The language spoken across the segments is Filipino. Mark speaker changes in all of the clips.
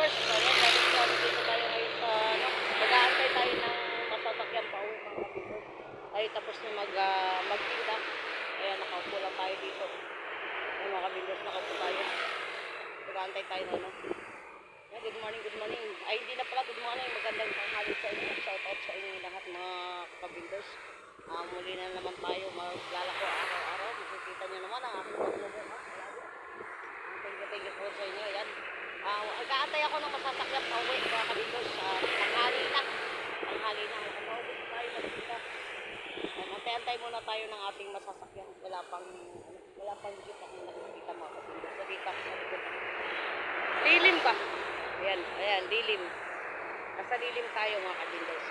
Speaker 1: kabindors. Ayan, dito tayo ngayon sa, ano, mag-aantay tayo ng masasakyan pa uwi mga kabindors. Tayo tapos na magtinda. Ayan, nakaupo lang tayo dito. Ayan mga kabindors, nakaupo tayo. Mag-aantay tayo na, ano. Ayan, good morning, good morning. Ay, hindi na pala good morning. Magandang tanghali sa inyo. Shout out sa inyo lahat mga kabindors. Muli na naman tayo maglalako araw-araw. Makikita nyo naman ang aking magmumukha. Thank you po sa inyo. Ayan. Nag-aantay ako ng masasakyan pa uwi mga kabindors. Tanghali na. Tanghali na. Makapauwi tayo magkita. Antay-antay muna tayo ng ating masasakyan. Wala pang jeep akong nakikita mga kabindors. Nakikita ko malikot. Lilim pa. Ayan. Ayan. Lilim. Nasa lilim tayo mga kabindors.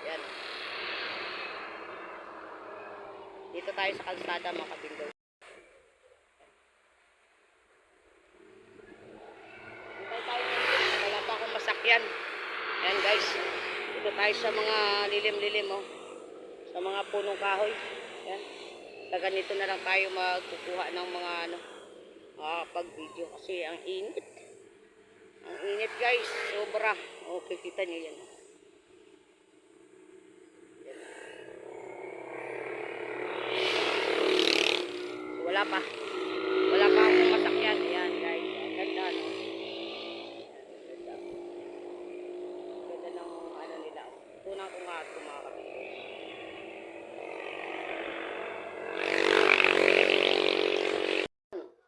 Speaker 1: Ayan. Dito tayo sa kalsada mga kabindors. Hintay tayo ng wala pa akong masakyan. Ayan guys. Dito tayo sa mga lilim-lilim oh. Sa mga punong kahoy. Ayan. Sa ganito na lang tayo magkukuha ng mga ano, pag-video kasi ang init. Ang init guys. Sobra. Okay, kita niyo yan. Wala pa akong masakyan. Ayan guys, ganda no. Ganda ng ano nila. Tunang ko nga ito mga kabindors.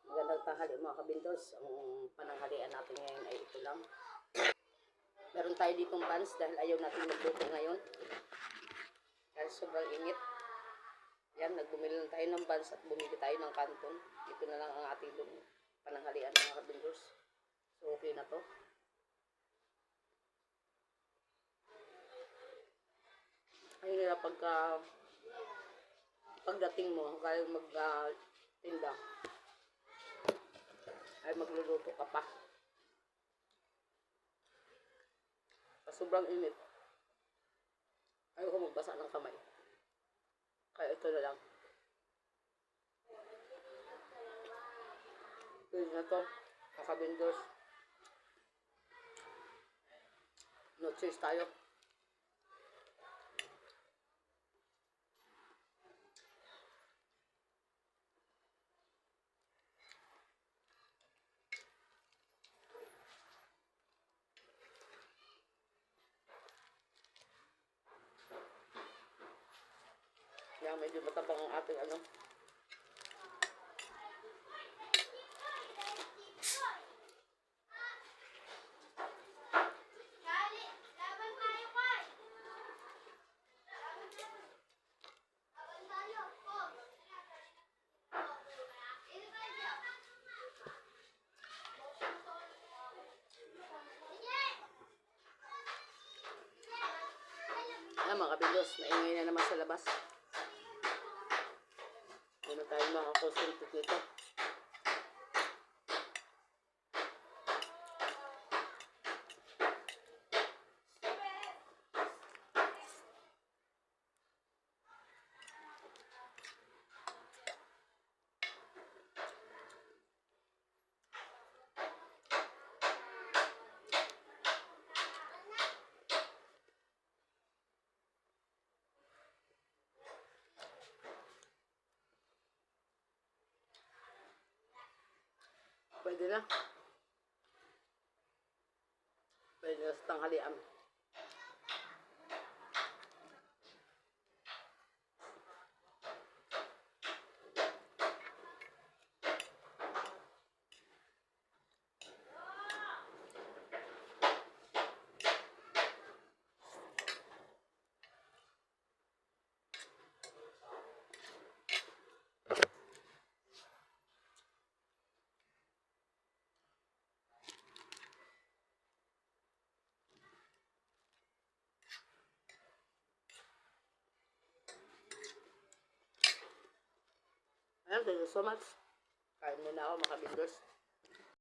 Speaker 1: Magandang tanghali mga kabindors. Ang pananghalian natin ngayon ay ito lang. Meron tayo ditong pans dahil ayaw natin magluto ngayon dahil sobrang init. Yan, nagbumili lang tayo ng buns at bumili tayo ng kanton. Ito na lang ang ating pananghalian mga kabindors. So, okay na to. Ayun nila pagdating mo, kaya magtinda, ay magluluto ka pa. Sa sobrang init, ayaw ko magbasa ng kamay. Kaya ito na lang. Yun na to, mga kabindors. No cheese tayo. Yan, medyo matabang ang ating ano. Ayan mga kabindors, maingay na naman sa labas. Hindi na tayo makakonsentrate dito. Pwede na. Pwede na sa tanghalian. Ayan, thank you so much. Kain muna ako mga kabindors.